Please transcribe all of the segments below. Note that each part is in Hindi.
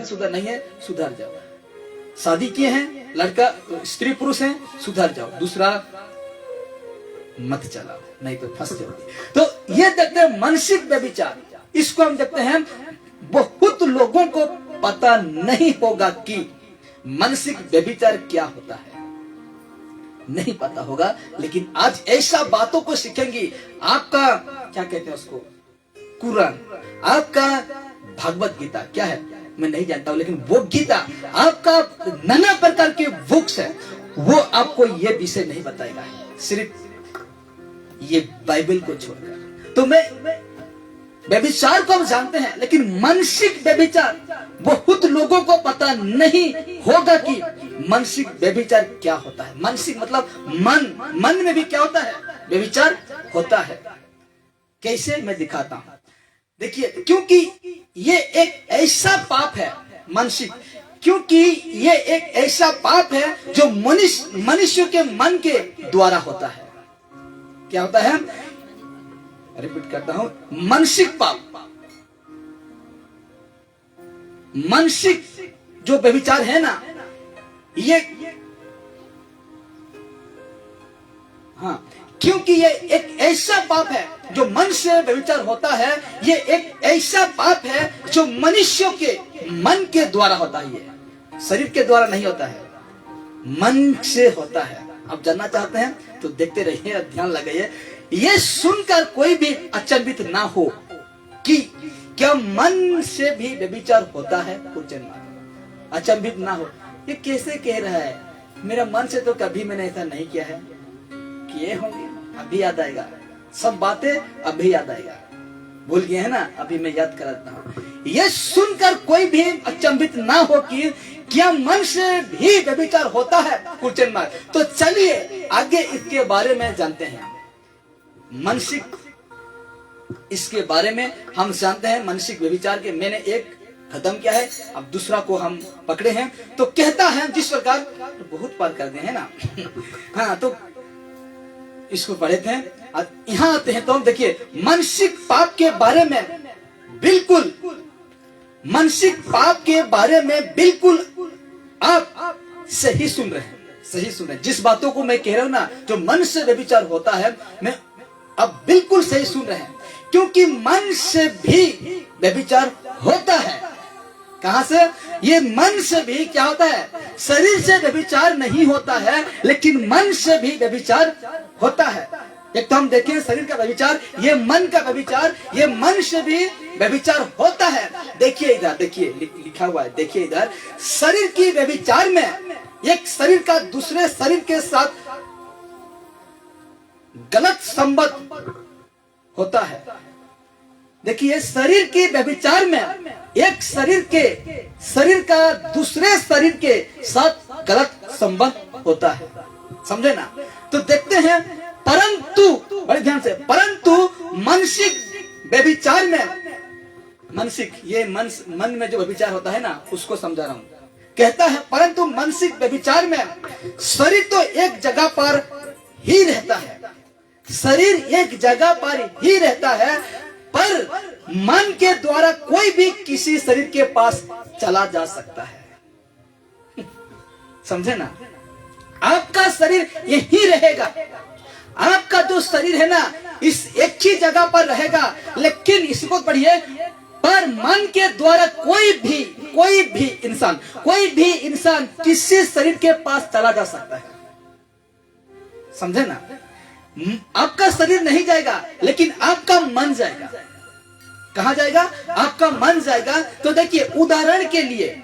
कि सुधर नहीं है, सुधर जाओ। शादी किए हैं, लड़का स्त्री पुरुष हैं, सुधर जाओ। दूसरा मत चलाओ, नहीं तो फंस जाओगे। तो ये देखते हैं मानसिक व्यभिचार, इसको हम देखते हैं। बहुत लोगों को पता नहीं होगा कि मानसिक व्यभिचार क्या होता है, नहीं पता होगा। लेकिन आज ऐसा बातों को सीखेंगे। आपका क्या कहते हैं उसको, कुरान, आपका भागवत गीता क्या है मैं नहीं जानता हूं, लेकिन वो गीता आपका नाना प्रकार के बुक्स है, वो आपको ये विषय नहीं बताएगा, सिर्फ ये बाइबल को छोड़कर। तो मैं व्यभिचार को हम जानते हैं, लेकिन मानसिक व्यभिचार बहुत लोगों को पता नहीं होगा कि मानसिक व्यभिचार क्या होता है। मानसिक मतलब मन में भी क्या होता है, व्यभिचार होता है। कैसे, मैं दिखाता हूं। देखिए, क्योंकि ये एक ऐसा पाप है मानसिक, क्योंकि ये एक ऐसा पाप है जो मनुष्य के मन के द्वारा होता है। क्या होता है, रिपीट करता हूं, मानसिक पाप, मानसिक जो व्यभिचार है ना, ये हाँ, क्योंकि ये एक ऐसा पाप है जो मन से व्यभिचार होता है। ये एक ऐसा पाप है जो मनुष्यों के मन के द्वारा होता है, ये शरीर के द्वारा नहीं होता है, मन से होता है। आप जानना चाहते हैं तो देखते रहिए, ध्यान लगाइए। ये सुनकर कोई भी अचंभित ना हो कि क्या मन से भी व्यभिचार होता है, अचंभित ना हो। ये कैसे कह रहा है, मेरा मन से तो कभी मैंने ऐसा नहीं किया है। किए होंगे, अभी याद आएगा, सब बातें अभी याद आएगा, भूल गए हैं ना, अभी मैं याद कराता हूँ। ये सुनकर कोई भी अचंभित ना हो कि क्या मन से भी व्यभिचार होता है, क्वेश्चन मार्क। तो चलिए आगे इसके बारे में जानते हैं। मानसिक, इसके बारे में हम जानते हैं मानसिक व्यभिचार के। मैंने एक खत्म किया है, अब दूसरा को हम पकड़े हैं। तो कहता है जिस प्रकार, तो बहुत पार कर दिए है ना हाँ, तो इसको पढ़े थे। यहां आते हैं तो हम देखिए, मानसिक पाप के बारे में बिल्कुल, मानसिक पाप के बारे में बिल्कुल आप सही सुन रहे हैं, सही सुन रहे हैं। जिस बातों को मैं कह रहा हूं ना, जो मन से व्यभिचार होता है, मैं अब बिल्कुल सही सुन रहे हैं। क्योंकि मन से भी व्यभिचार होता है। कहां से, ये मन से भी क्या होता है, शरीर से व्यभिचार नहीं होता है, लेकिन मन से भी व्यभिचार होता है। एक तो हम देखें शरीर का व्यभिचार, ये मन का व्यभिचार, ये मन से भी व्यभिचार होता है। देखिए इधर, देखिए लिखा हुआ है, देखिए इधर, शरीर की व्यभिचार में एक शरीर का दूसरे शरीर के साथ गलत संबंध होता है। देखिए, शरीर की व्यभिचार में एक शरीर का दूसरे शरीर के साथ गलत संबंध होता है, समझे ना। तो देखते हैं, परंतु बड़े ध्यान से, परंतु मानसिक व्यभिचार में, मानसिक, ये मन में जो व्यभिचार होता है ना, उसको समझा रहा हूं। कहता है, परंतु मानसिक व्यभिचार में शरीर तो एक जगह पर ही रहता है, शरीर एक जगह पर ही रहता है, पर मन के द्वारा कोई भी किसी शरीर के पास चला जा सकता है। समझे ना, आपका शरीर यही रहेगा, आपका जो शरीर है ना, इस एक ही जगह पर रहेगा, लेकिन इसको पढ़िए, पर मन के द्वारा कोई भी इंसान किसी शरीर के पास चला जा सकता है। समझे ना, आपका शरीर नहीं जाएगा, लेकिन आपका मन जाएगा। कहां जाएगा, आपका मन जाएगा। तो देखिए, उदाहरण के लिए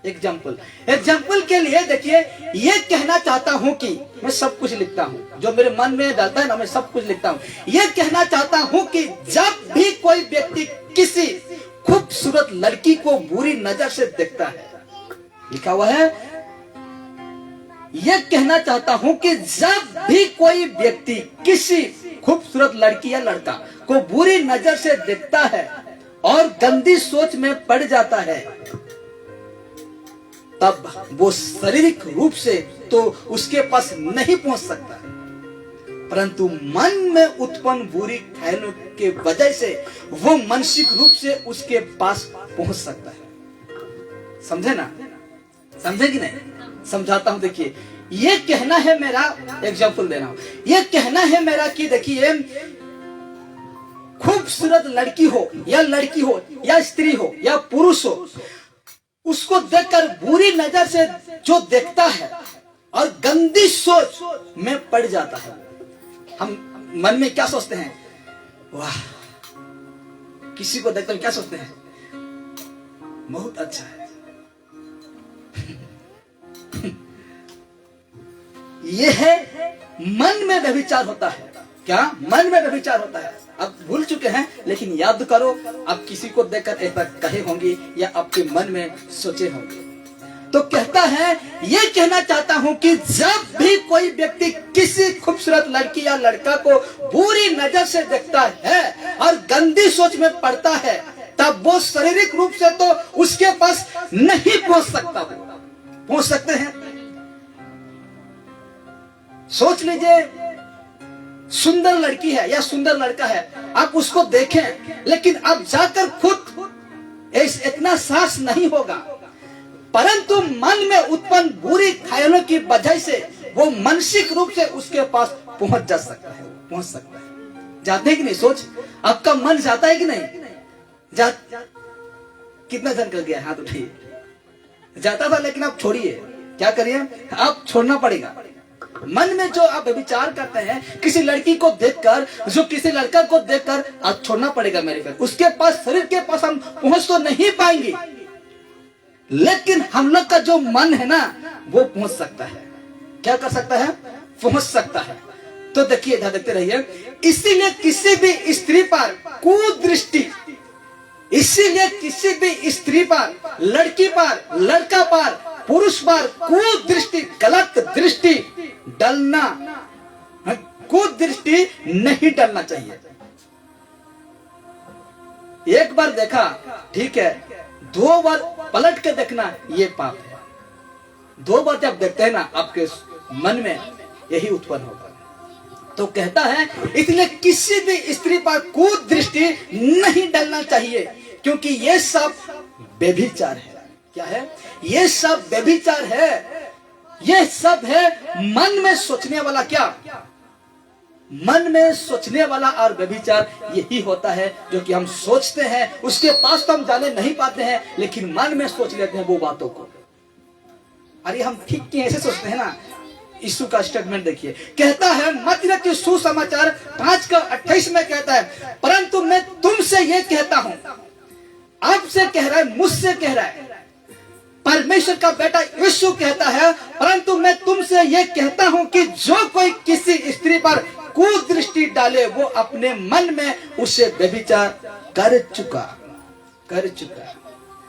एग्जाम्पल के लिए देखिए, ये कहना चाहता हूं कि मैं सब कुछ लिखता हूं, जो मेरे मन में डालता है ना, मैं सब कुछ लिखता हूं। ये कहना चाहता हूं कि जब भी कोई व्यक्ति किसी खूबसूरत लड़की को बुरी नजर से देखता है, लिखा हुआ है, यह कहना चाहता हूं कि जब भी कोई व्यक्ति किसी खूबसूरत लड़की या लड़का को बुरी नजर से देखता है और गंदी सोच में पड़ जाता है, तब वो शारीरिक रूप से तो उसके पास नहीं पहुंच सकता, परंतु मन में उत्पन्न बुरी ख्यालों के वजह से वो मानसिक रूप से उसके पास पहुंच सकता है। समझे ना? समझे कि नहीं? समझाता हूं। देखिए, ये कहना है मेरा, एग्जाम्पल दे रहा हूं, ये कहना है मेरा कि देखिए, खूबसूरत लड़की हो या स्त्री हो या पुरुष हो, उसको देखकर बुरी नजर से जो देखता है और गंदी सोच में पड़ जाता है, हम मन में क्या सोचते हैं? वाह, किसी को देखकर क्या सोचते हैं? बहुत अच्छा है। यह है मन में व्यभिचार होता है। क्या? मन में व्यभिचार होता है। अब भूल चुके हैं, लेकिन याद करो, आप किसी को देखकर ऐसा कहे होंगे या आपके मन में सोचे होंगे। तो कहता है, ये कहना चाहता हूं कि जब भी कोई व्यक्ति किसी खूबसूरत लड़की या लड़का को बुरी नजर से देखता है और गंदी सोच में पड़ता है, तब वो शारीरिक रूप से तो उसके पास नहीं पहुंच सकता। पहुंच सकते हैं? सोच लीजिए, सुंदर लड़की है या सुंदर लड़का है, आप उसको देखें, लेकिन आप जाकर खुद इतना साहस नहीं होगा, परंतु मन में उत्पन्न बुरी ख्यालों की वजह से वो मानसिक रूप से उसके पास पहुंच जा सकता है। पहुंच सकता है। जाते हैं कि नहीं? सोच, आपका मन जाता है कि नहीं? कितना जन कर गया? हाथ उठाइए। जाता था, लेकिन आप छोड़िए। क्या करिए? आप छोड़ना पड़ेगा। मन में जो आप विचार करते हैं किसी लड़की को देखकर, जो किसी लड़का को देखकर, आप छोड़ना पड़ेगा मेरे फिर। उसके पास, शरीर के पास हम पहुंच तो नहीं पाएंगे, लेकिन हम लोग का जो मन है ना, वो पहुंच सकता है। क्या कर सकता है? पहुंच सकता है। तो देखिए, ध्यान देखते रहिए। इसीलिए किसी भी स्त्री पर कुदृष्टि, इसीलिए किसी भी स्त्री पर, लड़की पर, लड़का पर, पुरुष पर कुदृष्टि, गलत दृष्टि डलना, कुदृष्टि नहीं डलना चाहिए। एक बार देखा ठीक है, 2 बार पलट के देखना ये पाप है। 2 बार जब देखते हैं ना, आपके मन में यही उत्पन्न होगा। तो कहता है, इसलिए किसी भी स्त्री पर कुदृष्टि नहीं डलना चाहिए, क्योंकि ये सब व्यभिचार है। क्या है? ये सब व्यभिचार है। ये सब है मन में सोचने वाला। क्या? मन में सोचने वाला। और व्यभिचार यही होता है जो कि हम सोचते हैं, उसके पास तो हम जाने नहीं पाते हैं, लेकिन मन में सोच लेते हैं वो बातों को। अरे हम ठीक की ऐसे सोचते हैं ना। यीशु का स्टेटमेंट देखिए, कहता है मत्ती के सुसमाचार 5:28 में कहता है, परंतु मैं तुमसे ये कहता हूं, आपसे कह रहा है, मुझसे कह रहा है, परमेश्वर का बेटा यीशु कहता है, परंतु मैं तुमसे ये कहता हूं कि जो कोई किसी स्त्री पर कुदृष्टि डाले, वो अपने मन में उसे व्यभिचार कर चुका।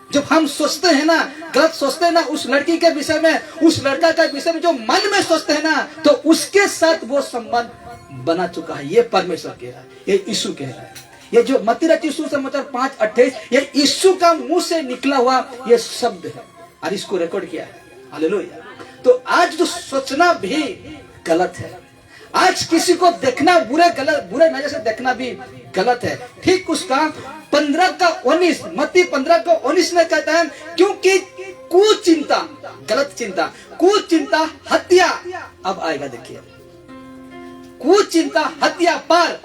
जब हम सोचते हैं ना, गलत सोचते हैं ना उस लड़की के विषय में, उस लड़का के विषय में, जो मन में सोचते हैं ना, तो उसके साथ वो संबंध बना चुका है। ये परमेश्वर कह रहा है, ये यीशु कह रहा है। ये जो मत्ती सुसमाचार 5:28, ये यीशु का मुंह से निकला हुआ ये शब्द है, और इसको रिकॉर्ड किया है। हालेलुया। तो आज जो सोचना भी गलत है, आज किसी को देखना बुरे नजर से देखना भी गलत है। ठीक उसका 15:19, मत्ती 15:19 में कहता है, क्योंकि कुचिंता, गलत चिंता, कुचिंता हत्या। अब आएगा देखिए, कुचिंता हत्या पर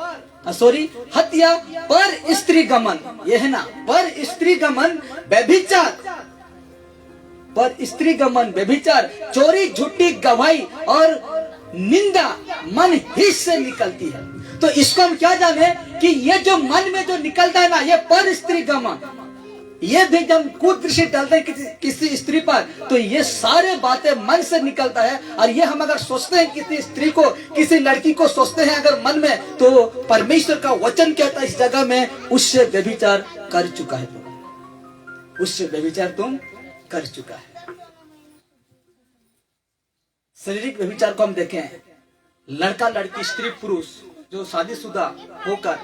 स्त्री गमन, ये है ना, पर स्त्री गमन व्यभिचार, पर स्त्री गमन व्यभिचार, चोरी, झूठी गवाही और निंदा मन ही से निकलती है। तो इसको हम क्या जाने कि ये जो मन में जो निकलता है ना, ये पर स्त्री गमन, ये भी जब कुदृष्टि डालते हैं किसी स्त्री पर, तो ये सारे बातें मन से निकलता है। और ये हम अगर सोचते हैं किसी स्त्री को, किसी लड़की को सोचते हैं अगर मन में, तो परमेश्वर का वचन कहता है इस जगह में, उससे व्यभिचार कर चुका है तुम, उससे व्यभिचार तुम कर चुका है। शारीरिक व्यभिचार को हम देखें, लड़का लड़की, स्त्री पुरुष, जो शादीशुदा होकर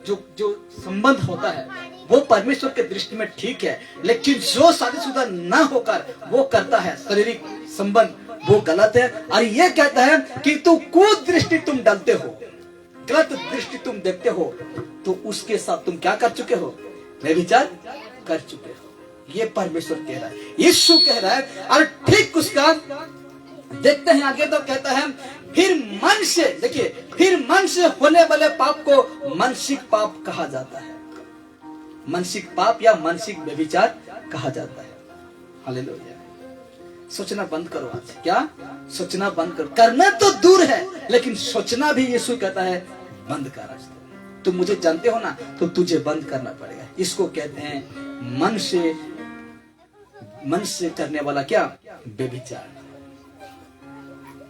जो संबंध होता है, वो परमेश्वर के दृष्टि में ठीक है। लेकिन जो शादीशुदा ना होकर वो करता है शारीरिक संबंध, वो गलत है। और ये कहता है कि तू कुदृष्टि तुम डालते हो, गलत दृष्टि तुम देखते हो, तो उसके साथ तुम क्या कर चुके हो? व्यभिचार कर चुके हो। ये परमेश्वर कह रहा है, यीशु कह रहा है। और ठीक उसका देखते हैं आगे, तो कहता है फिर मन से, देखिए, फिर मन से होने वाले पाप को मानसिक पाप कहा जाता है। मानसिक पाप या मानसिक व्यभिचार कहा जाता है। हालेलुया। सोचना बंद करो आज। क्या? सोचना बंद करो। करना तो दूर है, लेकिन सोचना भी यीशु कहता है बंद कर आज। तुम मुझे जानते हो ना, तो तुझे बंद करना पड़ेगा। इसको कहते हैं मन से करने वाला क्या? व्यभिचार।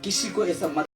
किसी को ऐसा मत